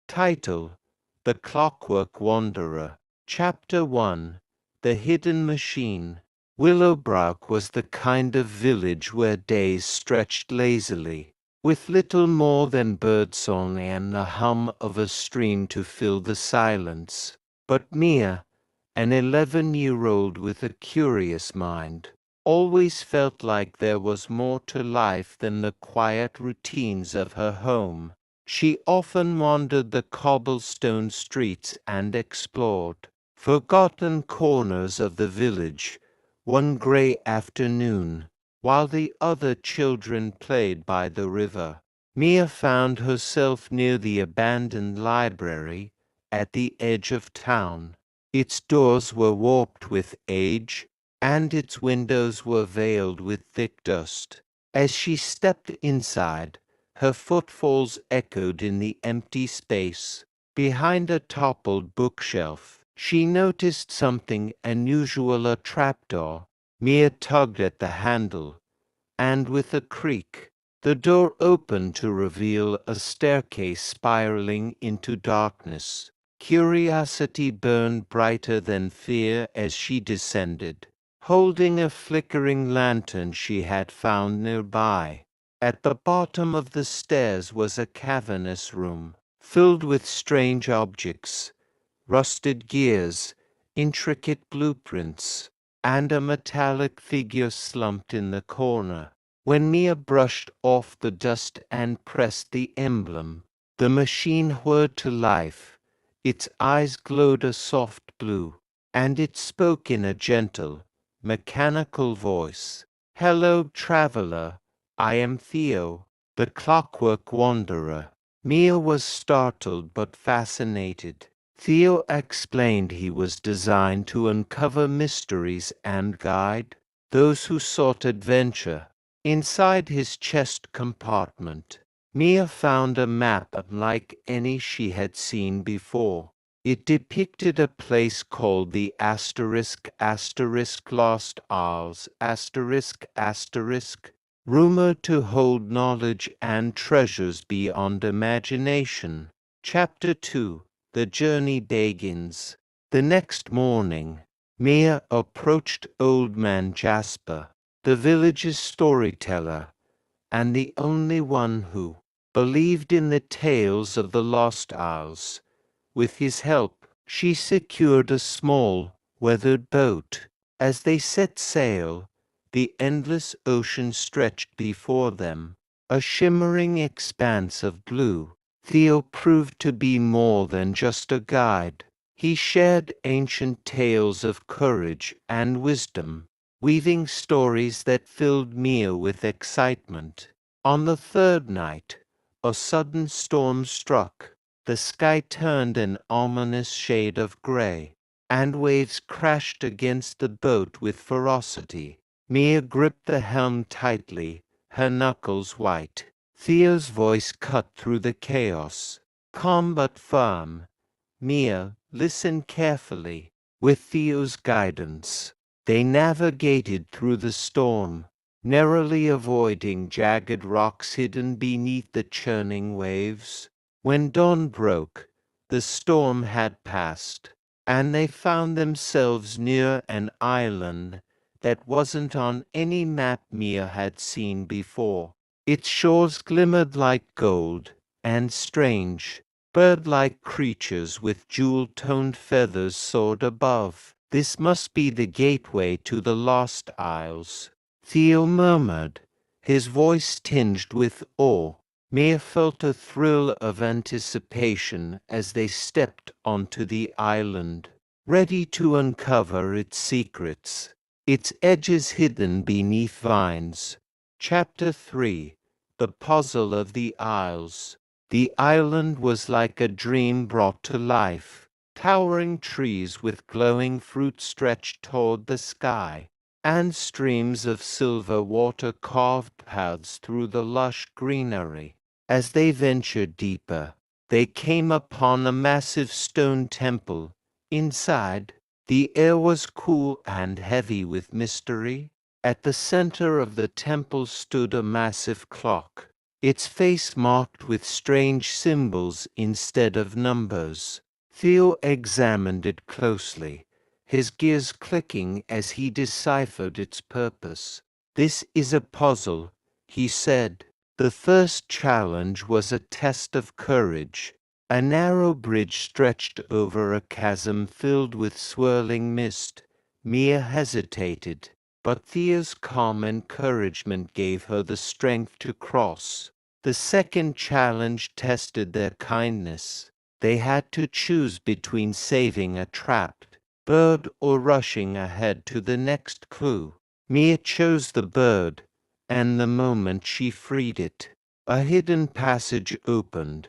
Title: The Clockwork Wanderer. Chapter 1: The Hidden Machine. Willowbrook was the kind of village where days stretched lazily, with little more than birdsong and the hum of a stream to fill the silence. But Mia, an 11-year-old with a curious mind, always felt like there was more to life than the quiet routines of her home. She often wandered the cobblestone streets and explored forgotten corners of the village. One gray afternoon, while the other children played by the river, Mia found herself near the abandoned library at the edge of town. Its doors were warped with age, and its windows were veiled with thick dust. As she stepped inside, her footfalls echoed in the empty space. Behind a toppled bookshelf, she noticed something unusual: a trapdoor. Mia tugged at the handle, and with a creak, the door opened to reveal a staircase spiraling into darkness. Curiosity burned brighter than fear as she descended, holding a flickering lantern she had found nearby. At the bottom of the stairs was a cavernous room, filled with strange objects, rusted gears, intricate blueprints, and a metallic figure slumped in the corner. When Mia brushed off the dust and pressed the emblem, the machine whirred to life. Its eyes glowed a soft blue, and it spoke in a gentle, mechanical voice. "Hello, traveler. I am Theo, the Clockwork Wanderer." Mia was startled but fascinated. Theo explained he was designed to uncover mysteries and guide those who sought adventure. Inside his chest compartment, Mia found a map unlike any she had seen before. It depicted a place called the Lost Isles rumored to hold knowledge and treasures beyond imagination. Chapter 2: The Journey Begins. The next morning, Mia approached Old Man Jasper, the village's storyteller, and the only one who believed in the tales of the Lost Isles. With his help, she secured a small, weathered boat. As they set sail, the endless ocean stretched before them, a shimmering expanse of blue. Theo proved to be more than just a guide. He shared ancient tales of courage and wisdom, weaving stories that filled Mia with excitement. On the third night, a sudden storm struck. The sky turned an ominous shade of gray, and waves crashed against the boat with ferocity. Mia gripped the helm tightly, her knuckles white. Theo's voice cut through the chaos. "Calm but firm. Mia, listen carefully." With Theo's guidance, they navigated through the storm, narrowly avoiding jagged rocks hidden beneath the churning waves. When dawn broke, the storm had passed, and they found themselves near an island that wasn't on any map Mia had seen before. Its shores glimmered like gold, and strange, bird-like creatures with jewel-toned feathers soared above. "This must be the gateway to the Lost Isles," Theo murmured, his voice tinged with awe. Mia felt a thrill of anticipation as they stepped onto the island, ready to uncover its secrets, its edges hidden beneath vines. Chapter 3: The Puzzle of the Isles. The island was like a dream brought to life. Towering trees with glowing fruit stretched toward the sky, and streams of silver water carved paths through the lush greenery. As they ventured deeper, they came upon a massive stone temple. Inside, the air was cool and heavy with mystery. At the center of the temple stood a massive clock, its face marked with strange symbols instead of numbers. Theo examined it closely, his gears clicking as he deciphered its purpose. "This is a puzzle," he said. The first challenge was a test of courage. A narrow bridge stretched over a chasm filled with swirling mist. Mia hesitated, but Thea's calm encouragement gave her the strength to cross. The second challenge tested their kindness. They had to choose between saving a trapped bird or rushing ahead to the next clue. Mia chose the bird, and the moment she freed it, a hidden passage opened.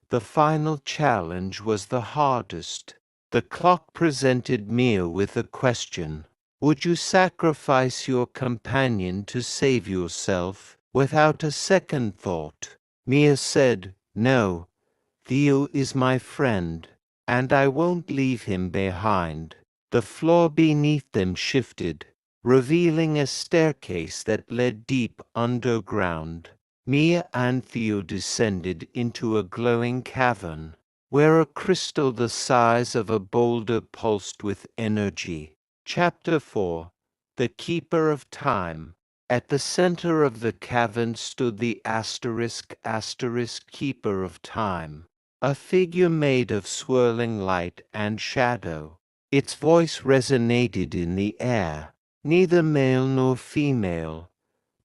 The final challenge was the hardest. The clock presented Mia with a question. Would you sacrifice your companion to save yourself? Without a second thought, Mia said, "No, Theo is my friend, and I won't leave him behind." The floor beneath them shifted, revealing a staircase that led deep underground. Mia and Theo descended into a glowing cavern, where a crystal the size of a boulder pulsed with energy. Chapter 4. The Keeper of Time. At the center of the cavern stood the Keeper of Time, a figure made of swirling light and shadow. Its voice resonated in the air, neither male nor female,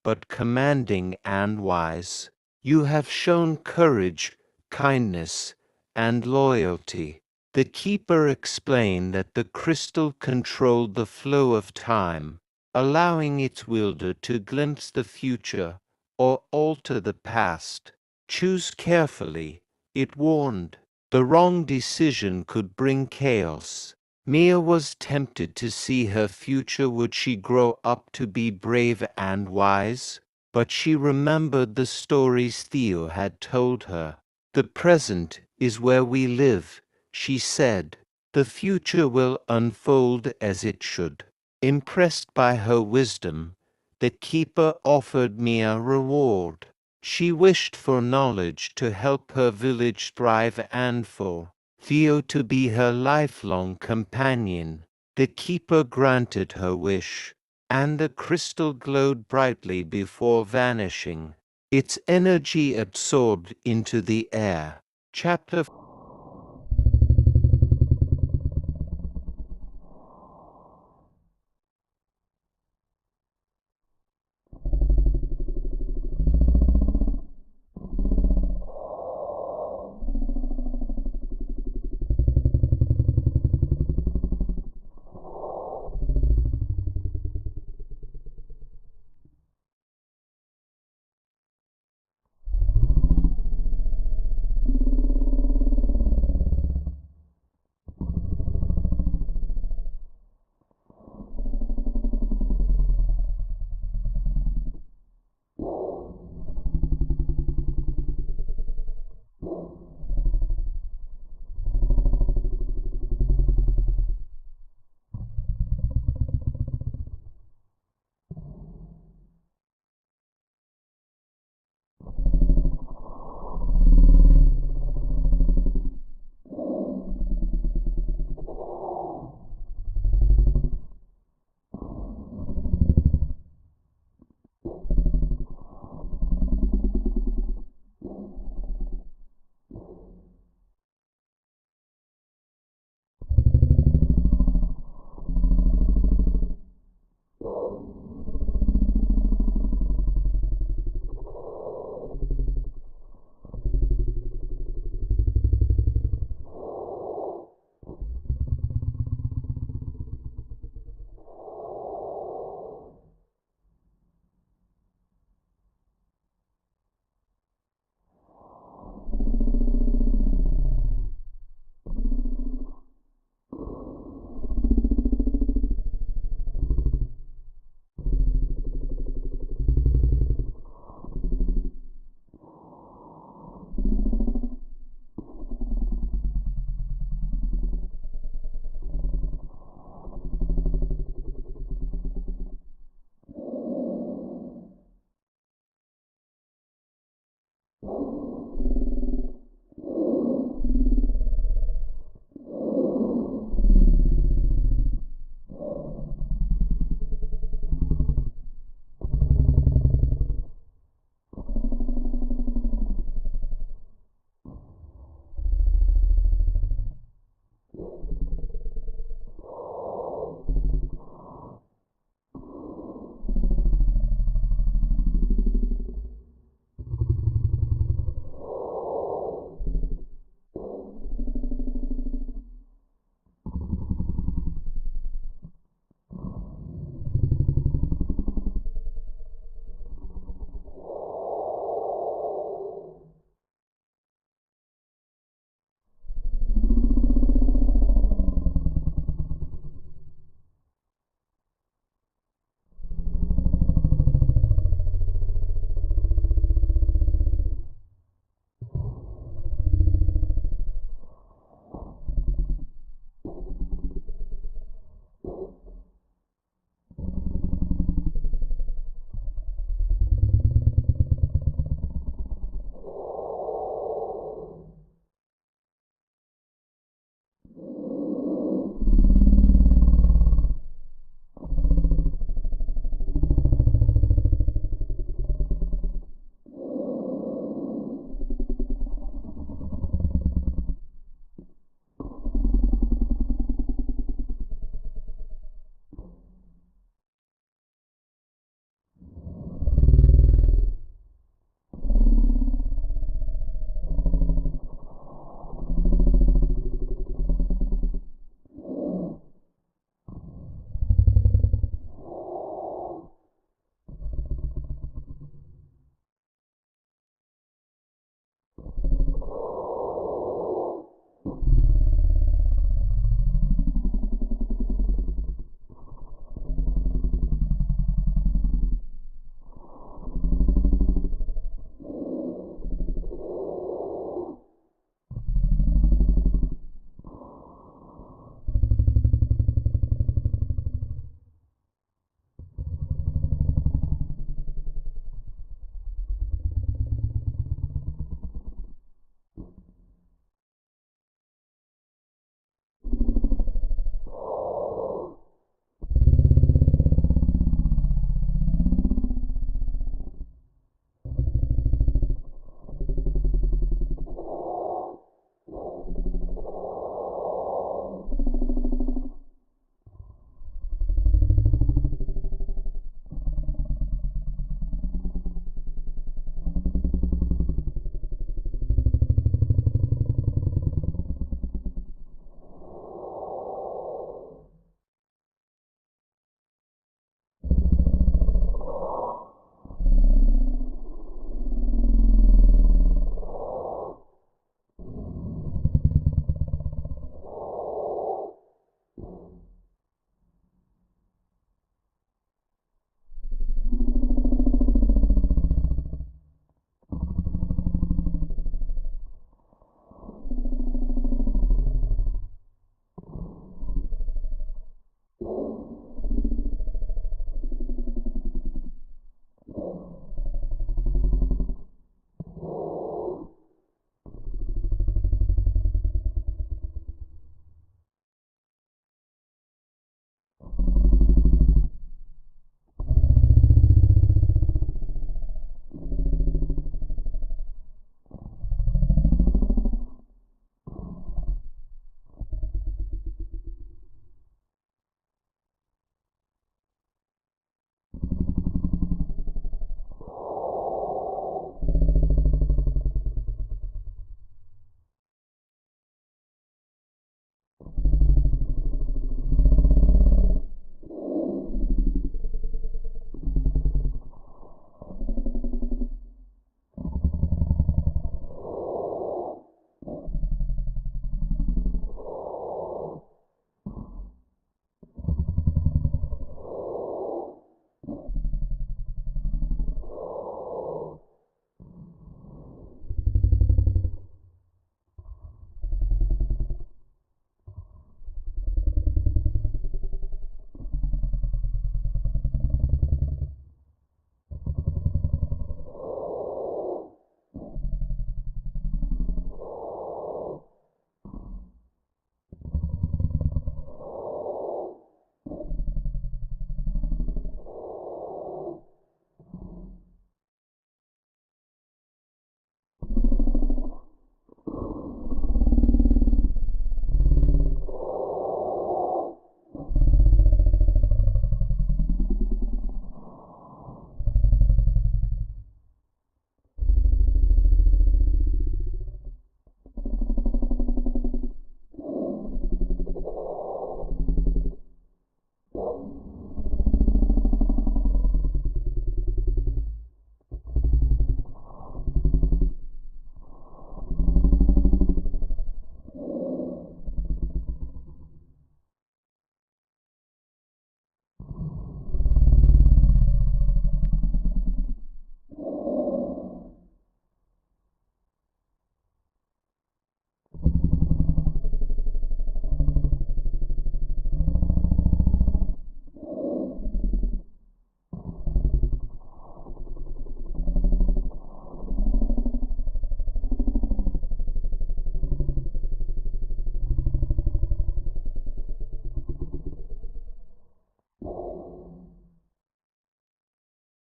but commanding and wise. "You have shown courage, kindness, and loyalty." The keeper explained that the crystal controlled the flow of time, allowing its wielder to glimpse the future or alter the past. "Choose carefully," it warned. "The wrong decision could bring chaos." Mia was tempted to see her future. Would she grow up to be brave and wise? But she remembered the stories Theo had told her. "The present is where we live," she said. "The future will unfold as it should." Impressed by her wisdom, the keeper offered Mia a reward. She wished for knowledge to help her village thrive and for Theo to be her lifelong companion. The keeper granted her wish, and the crystal glowed brightly before vanishing, its energy absorbed into the air. Chapter